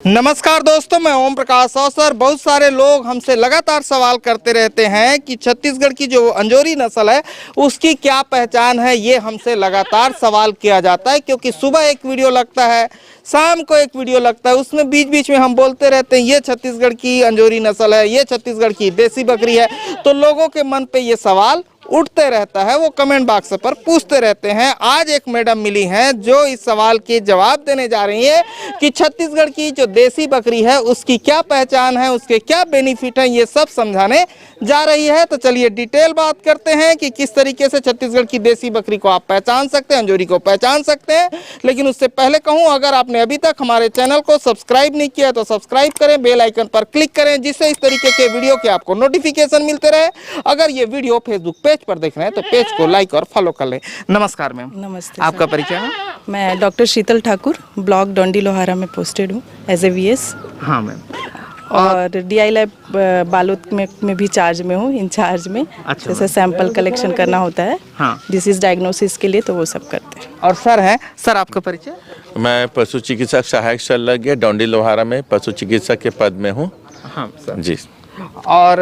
नमस्कार दोस्तों, मैं ओम प्रकाश अवसर। बहुत सारे लोग हमसे लगातार सवाल करते रहते हैं कि छत्तीसगढ़ की जो अंजोरी नस्ल है उसकी क्या पहचान है। ये हमसे लगातार सवाल किया जाता है क्योंकि सुबह एक वीडियो लगता है, शाम को एक वीडियो लगता है, उसमें बीच बीच में हम बोलते रहते हैं ये छत्तीसगढ़ की अंजोरी नस्ल है, ये छत्तीसगढ़ की देसी बकरी है। तो लोगों के मन पे ये सवाल उठते रहता है, वो कमेंट बॉक्स पर पूछते रहते हैं। आज एक मैडम मिली हैं जो इस सवाल के जवाब देने जा रही है कि छत्तीसगढ़ की जो देसी बकरी है उसकी क्या पहचान है, उसके क्या बेनिफिट हैं, ये सब समझाने जा रही है। तो चलिए डिटेल बात करते हैं कि किस तरीके से छत्तीसगढ़ की देसी बकरी को आप पहचान सकते हैं, अंजोरी को पहचान सकते हैं। लेकिन उससे पहले कहूँ, अगर आपने अभी तक हमारे चैनल को सब्सक्राइब नहीं किया तो सब्सक्राइब करें, बेल आइकन पर क्लिक करें, जिससे इस तरीके के वीडियो के आपको नोटिफिकेशन मिलते रहे। अगर ये वीडियो फेसबुक पेज पर देख रहे हैं तो पेज को लाइक और फॉलो कर लें। नमस्कार मैम। नमस्ते। आपका परिचय है? मैं डॉक्टर शीतल ठाकुर, ब्लॉक डोंडी लोहारा में पोस्टेड हूँ एज ए वीएस। हाँ मैम। और डीआई लैब बालोद में भी चार्ज में हूँ, इंचार्ज में। अच्छा, जैसे सैंपल कलेक्शन करना होता है डिसीज डायग्नोसिस के लिए, तो वो सब करते हैं। और सर है, सर आपका परिचय? मैं पशु चिकित्सक सहायक शल्यज्ञ डोंडी लोहारा में पशु चिकित्सक के पद में हूँ। हाँ सर जी। और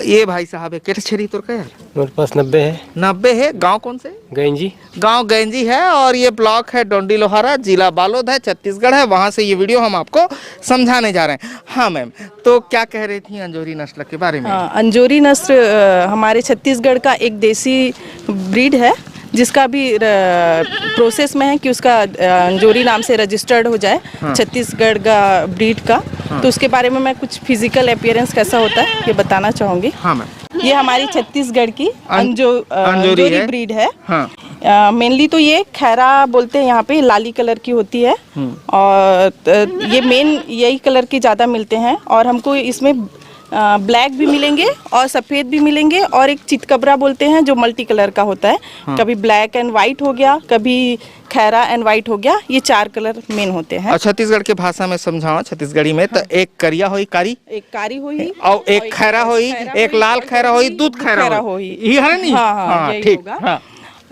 ये भाई साहब है, कितने छेरी तुर का है? मेरे पास 90 है। 90 है। गांव कौन से? गंजी। गांव गंजी है। और ये ब्लॉक है डोंडी लोहारा, जिला बालोद है, छत्तीसगढ़ है। वहां से ये वीडियो हम आपको समझाने जा रहे हैं। हाँ मैम, तो क्या कह रही थी अंजोरी नस्ल के बारे में? हाँ, अंजोरी नस्ल हमारे छत्तीसगढ़ का एक देसी ब्रीड है जिसका भी प्रोसेस में है कि उसका अंजोरी नाम से रजिस्टर्ड हो जाए। छत्तीसगढ़ का ब्रीड का। तो उसके बारे में मैं कुछ फिजिकल अपीयरेंस कैसा होता है ये बताना चाहूँगी। हाँ मैम। ये हमारी छत्तीसगढ़ की अंजोरी ब्रीड है। हाँ। मेनली तो ये खैरा बोलते हैं, यहाँ पे लाली कलर की होती है। और ये मेन यही कलर के ज़्यादा मिलते हैं। और हमको इसमें ब्लैक भी मिलेंगे और सफ़ेद भी मिलेंगे, और एक चितकबरा बोलते हैं जो मल्टी कलर का होता है। कभी ब्लैक एंड वाइट हो गया, कभी खैरा एंड वाइट हो गया। ये 4 कलर मेन होते हैं। और छत्तीसगढ़ के भाषा में समझाओ, छत्तीसगढ़ी में। तो एक करिया होई कारी, एक कारी होई, और एक खैरा होई, एक लाल खैरा होई, दूध खैरा होई। ये है नहीं? हाँ, यही ठीक। होगा। हाँ।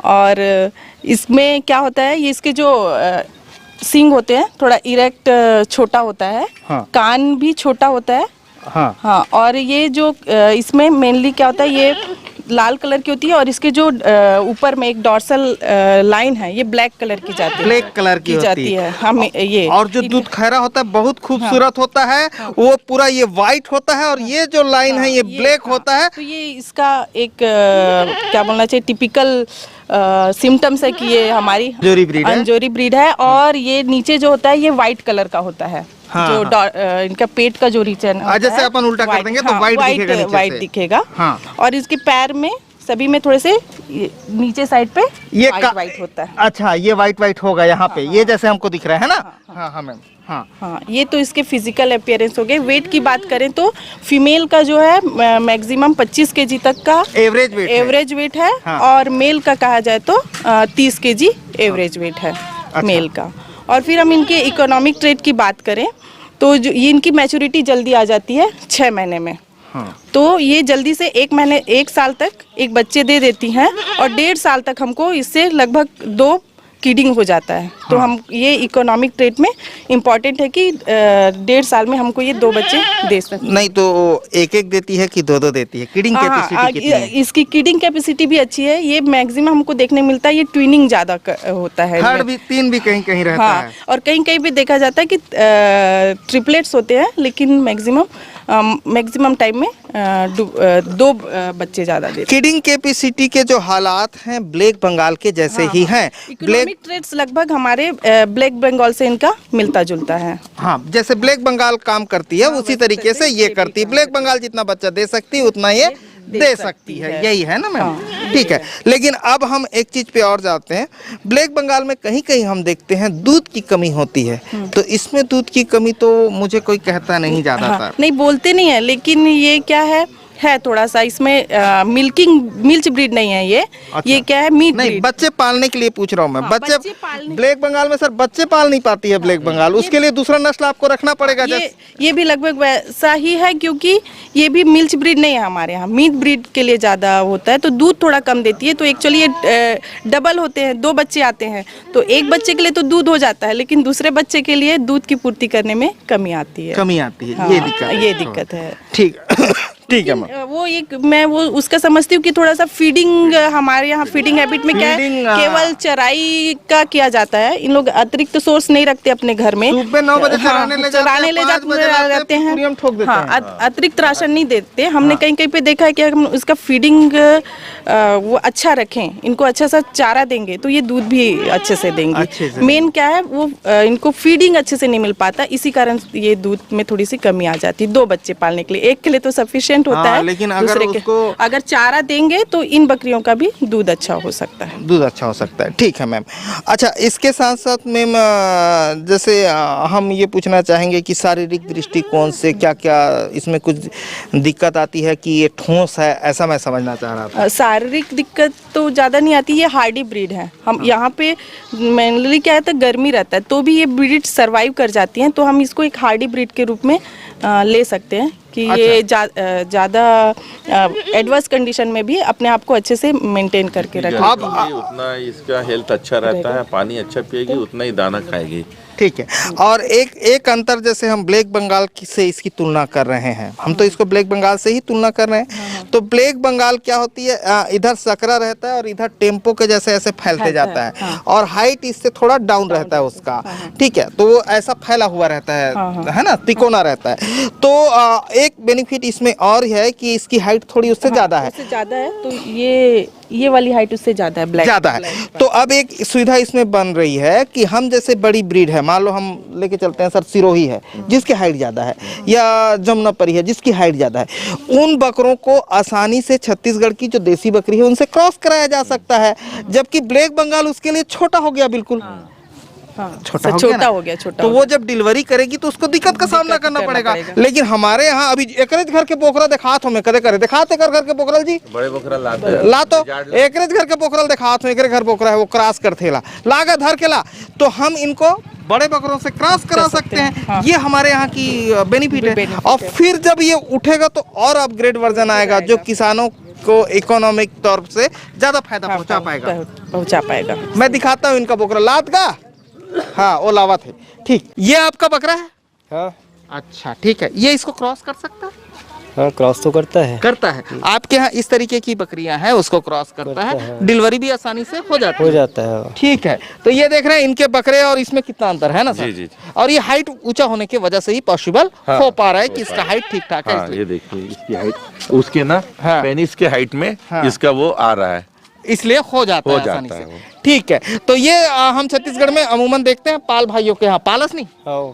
और इसमें क्या होता है, ये इसके जो सींग होते हैं थोड़ा इरेक्ट छोटा होता है। कान भी छोटा होता है। हाँ। और ये जो इसमें मेनली क्या होता है, ये लाल कलर की होती है, और इसके जो ऊपर में एक डॉर्सल लाइन है, ये ब्लैक कलर की जाती है। ब्लैक कलर की जाती है हमें ये। और जो दूध खैरा होता है बहुत खूबसूरत होता है। वो पूरा ये वाइट होता है, और ये जो लाइन है ये ब्लैक होता है। तो ये इसका एक क्या बोलना चाहिए, टिपिकल सिम्टम्स है कि ये हमारी अंजोरी ब्रीड है। और ये नीचे जो होता है ये वाइट कलर का होता है। जो इनका पेट का जो रीजन है, जैसे अपन उल्टा कर देंगे तो वाइट दिखेगा। और इसके पैर में सभी में थोड़े से नीचे साइड पे ये वाइट होता है। अच्छा, ये वाइट होगा यहाँ पे। ये जैसे हमको दिख रहा है ना? हाँ मैम। हाँ, ये तो इसके फिजिकल अपीयरेंस हो गए। वेट की बात करें तो फीमेल का जो है मैक्सिमम 25 केजी तक का एवरेज वेट है। और मेल का कहा जाए तो 30 केजी एवरेज वेट है मेल का। और फिर हम इनके इकोनॉमिक ट्रेड की बात करें तो जो ये इनकी मैच्योरिटी जल्दी आ जाती है 6 महीने में। तो ये जल्दी से 1 साल तक एक बच्चे दे देती हैं, और 1.5 साल तक हमको इससे लगभग 2 कीडिंग हो जाता है। तो हम ये इकोनॉमिक ट्रेड में इम्पोर्टेंट है कि 1.5 साल में हमको ये 2 बच्चे दे सकते। नहीं तो एक देती है कि 2 देती है? कीडिंग कैपेसिटी कितनी है? इसकी कीडिंग कैपेसिटी भी अच्छी है। ये मैक्सिमम हमको देखने मिलता है, ये ट्विनिंग ज्यादा होता है। थर्ड भी 3 भी कहीं रहता है। और कहीं भी देखा जाता है कि ट्रिपलेट्स होते हैं, लेकिन मैक्सिमम टाइम में 2 बच्चे ज्यादा देते हैं। कीडिंग कैपेसिटी के जो हालात हैं ब्लैक बंगाल के जैसे ही हैं। इकोनॉमिक ट्रेड्स लगभग हमारे ब्लैक बंगाल से इनका मिलता जुलता है। हाँ, जैसे ब्लैक बंगाल काम करती है उसी तरीके से ये करती है। ब्लैक बंगाल जितना बच्चा दे सकती है उतना ये दे सकती है। यही है ना मैम? ठीक है। लेकिन अब हम एक चीज पे और जाते हैं। ब्लैक बंगाल में कहीं हम देखते हैं दूध की कमी होती है। तो इसमें दूध की कमी तो मुझे कोई कहता नहीं ज्यादातर। नहीं बोलते नहीं है, लेकिन ये क्या है, है थोड़ा सा इसमें मिल्च ब्रीड नहीं है ये। ये क्या है, मीट नहीं, ब्रीड। बच्चे पालने के लिए पूछ रहा हूँ मैं। हाँ, बच्चे बच्चे पालने- ब्लैक बंगाल में सर बच्चे पाल नहीं पाती है ब्लैक बंगाल, उसके लिए दूसरा नस्ल आपको रखना पड़ेगा। ये भी लगभग वैसा ही है, क्योंकि ये भी मिल्च ब्रीड नहीं है हमारे यहाँ, मीट ब्रीड के लिए ज़्यादा होता है, तो दूध थोड़ा कम देती है। तो एक्चुअली ये डबल होते हैं, 2 बच्चे आते हैं, तो एक बच्चे के लिए तो दूध हो जाता है, लेकिन दूसरे बच्चे के लिए दूध की पूर्ति करने में कमी आती है। कमी आती है, हाँ, ये दिक्कत है। ये दिक्कत है। ठीक ठीक है मैम। वो एक मैं वो उसका समझती हूँ कि थोड़ा सा फीडिंग, हमारे यहाँ फीडिंग हैबिट में क्या है, Feeding, केवल चराई का किया जाता है। इन लोग अतिरिक्त सोर्स नहीं रखते अपने घर में। सुबह 9 बजे चराने ले जाते हैं, पूरी हम ठोक देते हाँ, हैं। अतिरिक्त राशन नहीं देते। हमने कहीं कहीं पे देखा है कि हम उसका फीडिंग वो अच्छा रखें, इनको अच्छा सा चारा देंगे तो ये दूध भी अच्छे से देंगे। मेन क्या है, वो इनको फीडिंग अच्छे से नहीं मिल पाता, इसी कारण ये दूध में थोड़ी सी कमी आ जाती है। 2 बच्चे पालने के लिए, एक के लिए तो सफिशिएंट होता है, लेकिन अगर दूसरे के अगर चारा देंगे तो इन बकरियों का भी दूध अच्छा हो सकता है। दूध अच्छा हो सकता है। ठीक है मैम। अच्छा, इसके साथ साथ मैम जैसे हम ये पूछना चाहेंगे कि शारीरिक दृष्टिकोण से क्या क्या इसमें कुछ दिक्कत आती है कि ये ठोस है, ऐसा मैं समझना चाह रहा था। शारीरिक दिक्कत तो ज़्यादा नहीं आती, ये हार्डी ब्रीड है। हम यहाँ पे मेनली क्या है, तो गर्मी रहता है तो भी ये ब्रीड सर्वाइव कर जाती हैं, तो हम इसको एक हार्डी ब्रीड के रूप में ले सकते हैं कि ये ज़्यादा एडवर्स कंडीशन में भी अपने आप को अच्छे से मेंटेन करके रखेगी। उतना इसका हेल्थ अच्छा रहता है, पानी अच्छा पिएगी, उतना ही दाना खाएगी। ठीक है। और एक अंतर, जैसे हम ब्लैक बंगाल से इसकी तुलना कर रहे हैं, हम तो इसको ब्लैक बंगाल से ही तुलना कर रहे हैं। तो ब्लैक बंगाल क्या होती है, इधर सकरा रहता है और इधर टेम्पो के जैसे ऐसे फैलते जाता है, और हाइट इससे थोड़ा डाउन रहता है उसका। ठीक है, तो वो ऐसा फैला हुआ रहता है ना, तिकोना रहता है। तो एक बेनिफिट इसमें और है कि इसकी हाइट थोड़ी उससे ज्यादा है। उससे ज्यादा है, तो ये वाली हाइट उससे ज्यादा है, ब्लैक ज्यादा है। तो अब एक सुविधा इसमें बन रही है कि हम जैसे बड़ी ब्रीड है, मान लो हम लेके चलते हैं सर सिरोही है जिसकी हाइट ज्यादा है, या जमुनापरी है जिसकी हाइट ज्यादा है, उन बकरों को आसानी से छत्तीसगढ़ की जो देसी बकरी है उनसे क्रॉस कराया जा सकता है, जबकि ब्लैक बंगाल उसके लिए छोटा हो गया, बिल्कुल छोटा हो गया। तो वो जब डिलीवरी करेगी तो उसको दिक्कत का सामना करना पड़ेगा। लेकिन हमारे यहाँ अभी एकरेज घर के बोकरा दिखात हो, मैं कदे करे दिखाते कर घर के बोकरल जी, बड़े बोकरा ला तो एकरेज घर के बोकरल दिखात हो, एकरे घर बोकरा है वो क्रॉस करते ला लागा धर के ला, तो हम इनको बड़े बकरों से क्रॉस करा सकते हैं। ये हमारे यहाँ की बेनिफिट है। और फिर जब ये उठेगा तो और अपग्रेड वर्जन आएगा जो किसानों को इकोनॉमिक तौर से ज्यादा फायदा पहुंचा पाएगा। मैं दिखाता हूँ इनका बोकरा लात का, हाँ वो लावा थे। ठीक, ये आपका बकरा है? हाँ। अच्छा ठीक है, ये इसको क्रॉस कर सकता है? हाँ, क्रॉस तो करता है। आपके यहाँ इस तरीके की बकरियां हैं, उसको क्रॉस करता है, डिलीवरी भी आसानी से हो जाता है। ठीक है, तो ये देख रहे हैं इनके बकरे और इसमें कितना अंतर है ना सर? जी। और ये हाइट ऊंचा होने की वजह से ही पॉसिबल हो पा रहा है कि इसका हाइट ठीक ठाक है। ये देखिए इसकी हाइट उसके ना पेनिस के हाइट में इसका वो आ रहा है, इसलिए हो जाता है आसानी से। ठीक है, तो ये हम छत्तीसगढ़ में अमूमन देखते हैं पाल भाइयों के यहाँ, पालस नहीं,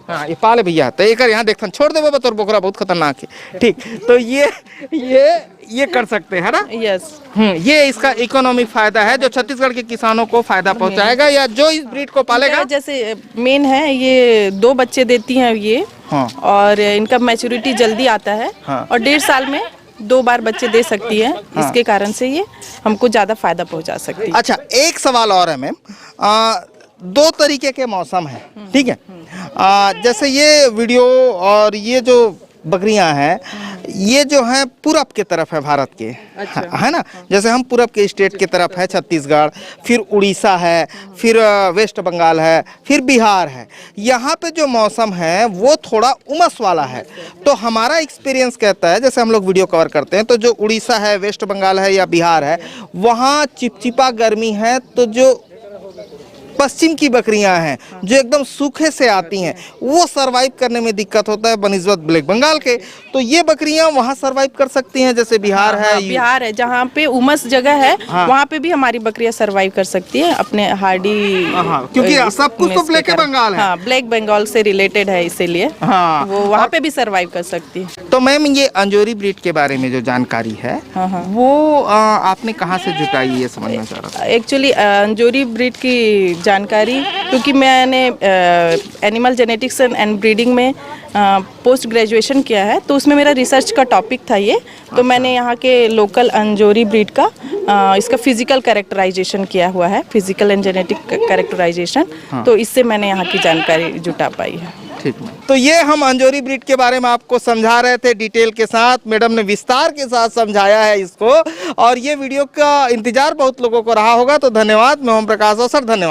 हाँ ये पाले भैया, तो एक यहाँ देखते हैं, छोड़ दे बाबा तोर बोकरा बहुत खतरनाक है। ठीक, तो ये कर सकते हैं ना? यस। ये इसका इकोनॉमिक फायदा है जो छत्तीसगढ़ के किसानों को फायदा पहुंचाएगा, या जो इस ब्रीड को पालेगा। जैसे मेन है, ये 2 बच्चे देती हैं ये, और इनका मैच्योरिटी जल्दी आता है, और 1.5 साल में 2 बार बच्चे दे सकती है। इसके कारण से ये हमको ज्यादा फायदा पहुंचा सकती है। अच्छा, एक सवाल और है मैम, 2 तरीके के मौसम है, ठीक है? जैसे ये वीडियो और ये जो बकरियां हैं, ये जो है पूरब के तरफ है भारत के, है ना? जैसे हम पूरब के स्टेट के तरफ है छत्तीसगढ़, फिर उड़ीसा है, फिर वेस्ट बंगाल है, फिर बिहार है। यहाँ पे जो मौसम है वो थोड़ा उमस वाला है। तो हमारा एक्सपीरियंस कहता है, जैसे हम लोग वीडियो कवर करते हैं, तो जो उड़ीसा है, वेस्ट बंगाल है या बिहार है, वहाँ चिपचिपा गर्मी है, तो जो पश्चिम की बकरियां हैं जो एकदम सूखे से आती हैं, वो सरवाइव करने में दिक्कत होता है बनिस्बत ब्लैक बंगाल के। तो ये बकरियां वहां सरवाइव कर सकती हैं, जैसे बिहार है। बिहार है जहाँ पे उमस जगह है, वहाँ पे भी हमारी बकरियां सरवाइव कर सकती है अपने हार्डी, क्योंकि सब कुछ तो ब्लैक बंगाल है। ब्लैक बंगाल से रिलेटेड है, इसीलिए वो वहाँ पे भी सरवाइव कर सकती है। तो मैम ये अंजोरी ब्रीड के बारे में जो जानकारी है हाँ, हाँ। वो आपने कहाँ से जुटाई, ये समझना चाह रहा था। एक्चुअली अंजोरी ब्रीड की जानकारी, क्योंकि मैंने एनिमल जेनेटिक्स एंड ब्रीडिंग में पोस्ट ग्रेजुएशन किया है, तो उसमें मेरा रिसर्च का टॉपिक था ये। तो मैंने यहाँ के लोकल अंजोरी ब्रीड का इसका फिजिकल कैरेक्टराइजेशन किया हुआ है, फिजिकल एंड जेनेटिक कैरेक्टराइजेशन। तो इससे मैंने यहाँ की जानकारी जुटा पाई है। ठीक है, तो ये हम अंजोरी ब्रीड के बारे में आपको समझा रहे थे डिटेल के साथ। मैडम ने विस्तार के साथ समझाया है इसको, और ये वीडियो का इंतजार बहुत लोगों को रहा होगा। तो धन्यवाद। मैं ओम प्रकाश अवसर, धन्यवाद।